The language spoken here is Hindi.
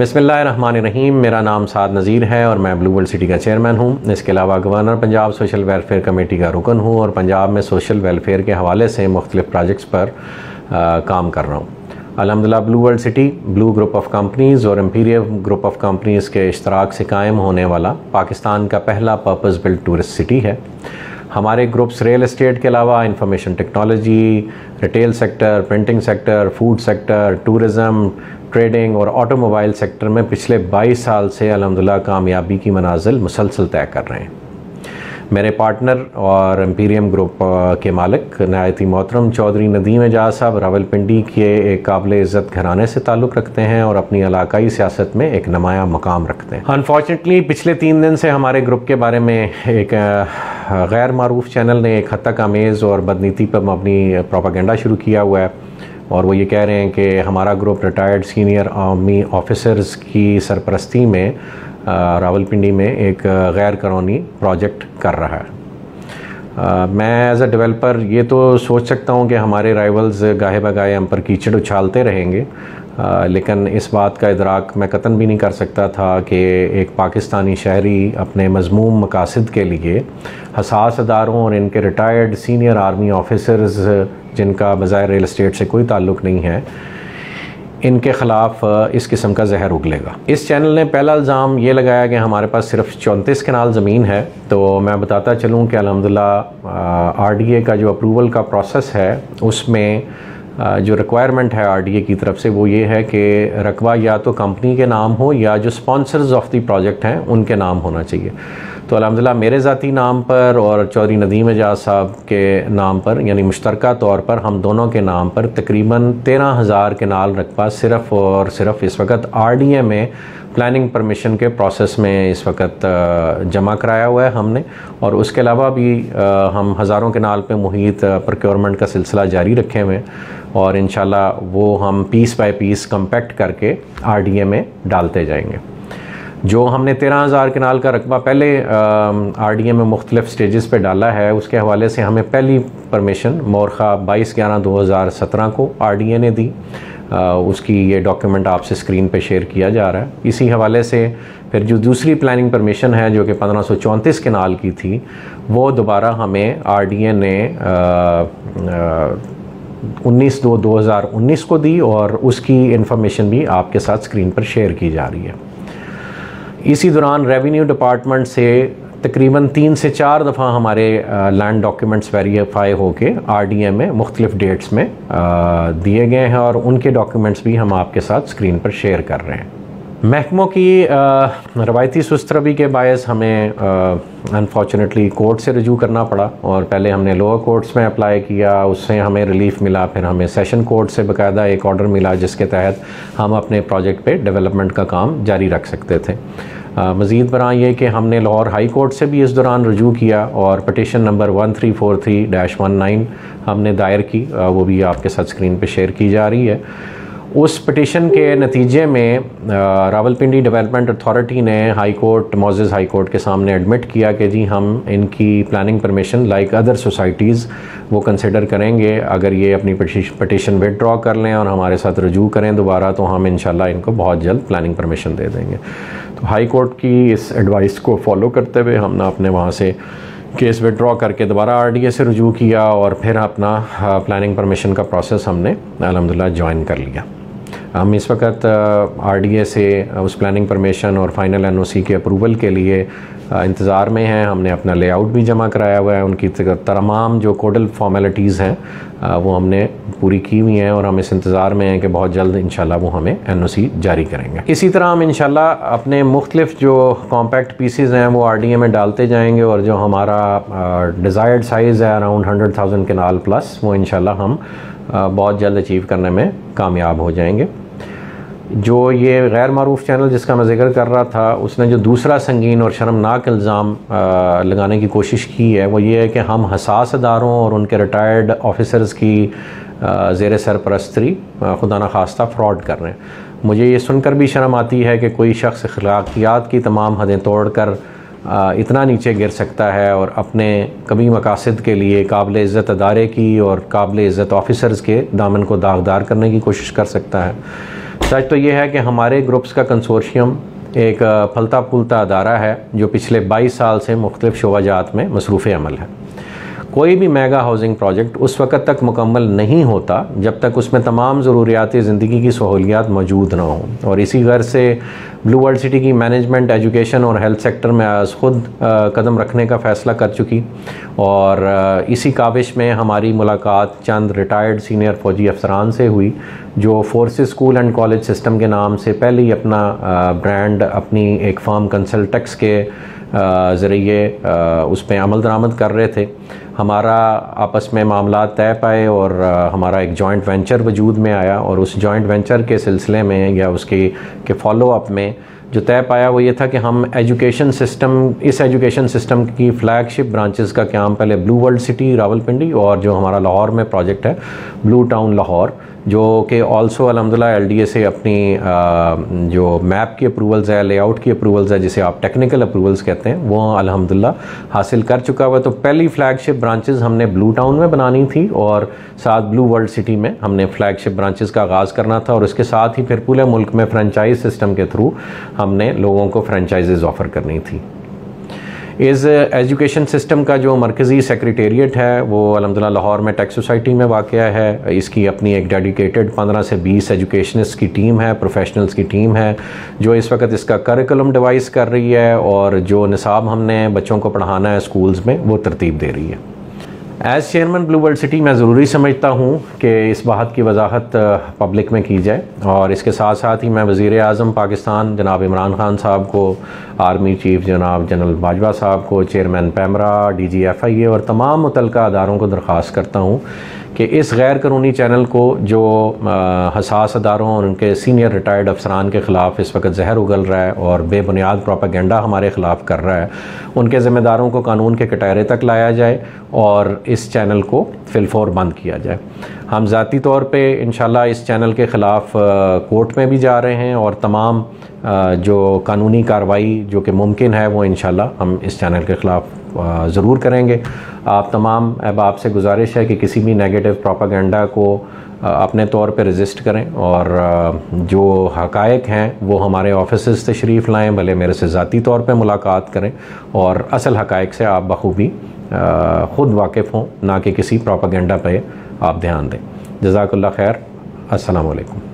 बिस्मिल्लाहिर्रहमानिर्रहीम। मेरा नाम साद नज़ीर है और मैं ब्लू वर्ल्ड सिटी का चेयरमैन हूँ। इसके अलावा governor Punjab social welfare committee का रुकन हूँ और पंजाब में सोशल वेलफेयर के हवाले से मुख्तलिफ़ प्रोजेक्ट्स पर काम कर रहा हूँ। अल्हम्दुलिल्लाह blue world city blue group of companies और एम्पीरियल ग्रुप ऑफ कंपनीज़ के इश्तराक से कायम होने वाला पाकिस्तान का पहला पर्पस बिल्ट टूरिस्ट सिटी है। हमारे ग्रुप्स रियल एस्टेट के अलावा information technology, retail sector, printing sector, food sector, tourism, trading और ऑटोमोबाइल सेक्टर में पिछले 22 साल से अल्हम्दुलिल्लाह कामयाबी की मनाजिल मुसलसल तय कर रहे हैं। मेरे पार्टनर और एम्पीरियम ग्रुप के मालिक नहायती मोहतरम चौधरी नदीम एजाज साहब रावलपिंडी के एक काबिल इज़्ज़त घराने से ताल्लुक़ रखते हैं और अपनी इलाकाई सियासत में एक नुमायाँ मकाम रखते हैं। अनफॉर्चुनेटली पिछले 3 दिन से हमारे ग्रुप के बारे में एक गैर मारूफ चैनल ने एक हद तक आमेज़ और बदनीति पर मबनी प्रोपागेंडा शुरू किया हुआ है और वो ये कह रहे हैं कि हमारा group retired senior army officers की सरपरस्ती में रावलपिंडी में एक गैर कानूनी प्रोजेक्ट कर रहा है। मैं एज अ डेवलपर ये तो सोच सकता हूँ कि हमारे राइवल्स गाहे बगाहे हम पर कीचड़ उछालते रहेंगे, लेकिन इस बात का इदराक मैं कतन भी नहीं कर सकता था कि एक पाकिस्तानी शहरी अपने मज़मूम मकासद के लिए हसास अदारों और इनके रिटायर्ड सीनियर आर्मी ऑफिसर्स जिनका बज़ाहिर रियल एस्टेट से कोई ताल्लुक़ नहीं है, इनके ख़िलाफ़ इस किस्म का जहर उगलेगा। इस चैनल ने पहला इल्ज़ाम ये लगाया कि हमारे पास सिर्फ 34 कनाल ज़मीन है। तो मैं बताता चलूँ कि अल्हम्दुलिल्लाह RDA का जो अप्रूवल का प्रोसेस है उसमें जो रिक्वायरमेंट है RDA की तरफ से वो ये है कि रकबा या तो कंपनी के नाम हो या जो स्पॉन्सर्स ऑफ द प्रोजेक्ट हैं उनके नाम होना चाहिए। तो अल्हम्दुलिल्लाह मेरे ज़ाती नाम पर और चौधरी नदीम एजाज साहब के नाम पर यानी मुश्तरका तौर पर हम दोनों के नाम पर तकरीबन 13,000 कनाल रकबा सिर्फ़ और सिर्फ इस वक्त RDA में प्लानिंग परमिशन के प्रोसेस में इस वक्त जमा कराया हुआ है हमने। और उसके अलावा भी हम हज़ारों कनाल पे मुहित प्रोक्योरमेंट का सिलसिला जारी रखे हुए हैं और इंशाल्लाह वो हम पीस बाय पीस कम्पैक्ट करके RDA में डालते जाएंगे। जो हमने 13,000 कनाल का रकबा पहले RDA में मुख्तलिफ़ स्टेजेस पे डाला है उसके हवाले से हमें पहली परमिशन मोरखा 22/11/2017 को RDA ने दी। उसकी ये डॉक्यूमेंट आपसे स्क्रीन पे शेयर किया जा रहा है। इसी हवाले से फिर जो दूसरी प्लानिंग परमिशन है जो कि 1534 कनाल की थी वो दोबारा हमें RDA ने 19/2/2019 को दी और उसकी इन्फॉर्मेशन भी आपके साथ स्क्रीन पर शेयर की जा रही है। इसी दौरान रेवेन्यू डिपार्टमेंट से तकरीबन 3 से 4 दफ़ा हमारे लैंड डॉक्यूमेंट्स वेरीफाई होके RDA में मुख्तलिफ़ डेट्स में दिए गए हैं और उनके डॉक्यूमेंट्स भी हम आपके साथ स्क्रीन पर शेयर कर रहे हैं। महकमों की रवायती सुस्तरवी के बायस हमें अनफॉर्चुनेटली कोर्ट से रजू करना पड़ा और पहले हमने लोअर कोर्ट्स में अप्लाई किया, उससे हमें रिलीफ मिला, फिर हमें सेशन कोर्ट से बाकायदा एक ऑर्डर मिला जिसके तहत हम अपने प्रोजेक्ट पे डेवलपमेंट का काम जारी रख सकते थे। मज़ीद बरां ये कि हमने लाहौर हाई कोर्ट से भी इस दौरान रजू किया और पटिशन नंबर 1343-19 हमने दायर की, वो भी आपके साथ स्क्रीन पे शेयर की जा रही है। उस पटिशन के नतीजे में रावलपिंडी डेवलपमेंट अथॉरिटी ने हाई कोर्ट मोअज़्ज़ज़ हाई कोर्ट के सामने एडमिट किया कि जी हम इनकी planning permission like other societies वो कंसिडर करेंगे। अगर ये अपनी पटिशन विदड्रॉ कर लें और हमारे साथ रजू करें दोबारा तो हम इंशाल्लाह इनको बहुत जल्द प्लानिंग परमिशन दे देंगे। तो हाई कोर्ट की इस एडवाइस को फॉलो करते हुए हमने अपने वहाँ से केस विदड्रॉ करके दोबारा RDA से रजू किया और फिर अपना प्लानिंग परमिशन का प्रोसेस हमने अल्हम्दुलिल्लाह ज्वाइन कर लिया। हम इस वक्त RDA से उस प्लानिंग परमिशन और फाइनल NOC के अप्रूवल के लिए इंतज़ार में हैं। हमने अपना लेआउट भी जमा कराया हुआ है, उनकी तमाम जो कोडल फॉर्मेलिटीज़ हैं वो हमने पूरी की हुई हैं और हम इस इंतज़ार में हैं कि बहुत जल्द इंशाल्लाह वो हमें NOC जारी करेंगे। इसी तरह हम इंशाल्लाह अपने मुख्तलिफ़ जो कॉम्पैक्ट पीसीज़ हैं वो RDA में डालते जाएंगे और जो हमारा डिज़ायर्ड साइज़ है अराउंड 100,000 कनाल प्लस वो इंशाल्लाह हम बहुत जल्द अचीव करने में कामयाब हो जाएंगे। जो ये गैर मारूफ चैनल जिसका मैं ज़िक्र कर रहा था उसने जो दूसरा संगीन और शर्मनाक इल्ज़ाम लगाने की कोशिश की है वो ये है कि हम हसास अदारों और उनके रिटायर्ड ऑफिसर्स की ज़ेर सरपरस्ती खुदा न खास्ता फ्रॉड कर रहे हैं। मुझे ये सुनकर भी शर्म आती है कि कोई शख्स अखलाकियात की तमाम हदें तोड़ कर इतना नीचे गिर सकता है और अपने कभी मकासद के लिए काबिल इज़्ज़त अदारे की और काबिल इज़्ज़त ऑफिसर्स के दामन को दागदार करने की कोशिश कर सकता है। सच तो ये है कि हमारे ग्रुप्स का कंसोर्शियम एक फलता फूलता अदारा है जो पिछले 22 साल से मुख्तलिफ शोबाजात में मसरूफ़ अमल है। कोई भी मेगा हाउसिंग प्रोजेक्ट उस वक़्त तक मुकम्मल नहीं होता जब तक उसमें तमाम ज़रूरियात ज़िंदगी की सहूलियात मौजूद ना हों, और इसी गर्ज से ब्लू वर्ल्ड सिटी की मैनेजमेंट एजुकेशन और हेल्थ सेक्टर में आज ख़ुद कदम रखने का फ़ैसला कर चुकी, और इसी काविश में हमारी मुलाकात चंद रिटायर्ड सीनियर फ़ौजी अफसरान से हुई जो forces school and college system के नाम से पहले ही अपना ब्रांड अपनी एक फर्म कंसल्टेक्स के ज़रिए उस पर अमल दरामद कर रहे थे। हमारा आपस में मामला तय पाए और हमारा एक जॉइंट वेंचर वजूद में आया, और उस जॉइंट वेंचर के सिलसिले में या उसके फॉलो अप में जो तय पाया वो ये था कि हम इस एजुकेशन सिस्टम की फ़्लैगशिप ब्रांचेस का क्याम पहले ब्लू वर्ल्ड सिटी रावलपिंडी और जो हमारा लाहौर में प्रोजेक्ट है ब्लू टाउन लाहौर, जो कि ऑल्सो अल्हम्दुलिल्लाह LDA से अपनी जो मैप की अप्रूवल्स है, लेआउट की अप्रूवल्स है, जिसे आप टेक्निकल अप्रूवल्स कहते हैं, वो अल्हम्दुलिल्लाह हासिल कर चुका हुआ। तो पहली फ्लैगशिप ब्रांचेस हमने ब्लू टाउन में बनानी थी और साथ ब्लू वर्ल्ड सिटी में हमने फ्लैगशिप ब्रांचेस का आगाज़ करना था, और उसके साथ ही फिर पूरे मुल्क में फ्रेंचाइज सिस्टम के थ्रू हमने लोगों को फ्रेंचाइजेज़ ऑफ़र करनी थी। इस एजुकेशन सिस्टम का जो मरकज़ी सेक्रेटेरिएट है वो अल्हम्दुलिल्लाह लाहौर में टेक सोसाइटी में वाक़या है। इसकी अपनी एक डेडिकेटेड 15 से 20 एजुकेशनिस्ट की टीम है, प्रोफेशनल्स की टीम है, जो इस वक्त इसका करिकुलम डिवाइस कर रही है और जो निसाब हमने बच्चों को पढ़ाना है स्कूल्स में वो तरतीब दे रही है। As chairman blue world city मैं ज़रूरी समझता हूँ कि इस बात की वजाहत पब्लिक में की जाए, और इसके साथ साथ ही मैं वज़ीर आज़म पाकिस्तान जनाब इमरान ख़ान साहब को, आर्मी चीफ जनाब जनरल बाजवा साहब को, चेयरमैन पैमरा, DG FIA और तमाम मुतल्लिका अदारों को दरख्वास्त करता हूँ कि इस गैर कानूनी चैनल को जो हसास अदारों और उनके सीनियर रिटायर्ड अफसरान के ख़िलाफ़ इस वक्त जहर उगल रहा है और बेबुनियाद प्रोपेगेंडा हमारे ख़िलाफ़ कर रहा है, उनके ज़िम्मेदारों को कानून के कटहरे तक लाया जाए और इस चैनल को फिलफौर बंद किया जाए। हम ज़ाती तौर पे इंशाल्लाह इस चैनल के ख़िलाफ़ कोर्ट में भी जा रहे हैं, और तमाम जो कानूनी कार्रवाई जो कि मुमकिन है वो इंशाल्लाह हम इस चैनल के ख़िलाफ़ ज़रूर करेंगे। आप तमाम अहबाब से गुजारिश है कि किसी भी नेगेटिव प्रोपेगेंडा को अपने तौर पे रजिस्ट करें, और जो हक़ाइक़ हैं वो हमारे ऑफिसेज़ तशरीफ़ लाएँ, भले मेरे से ज़ाती तौर पे मुलाकात करें और असल हक़ाइक़ से आप बखूबी ख़ुद वाकिफ़ हों, ना कि किसी प्रोपेगेंडा पे आप ध्यान दें। जज़ाकल्लाह खैर। अस्सलामु अलैकुम।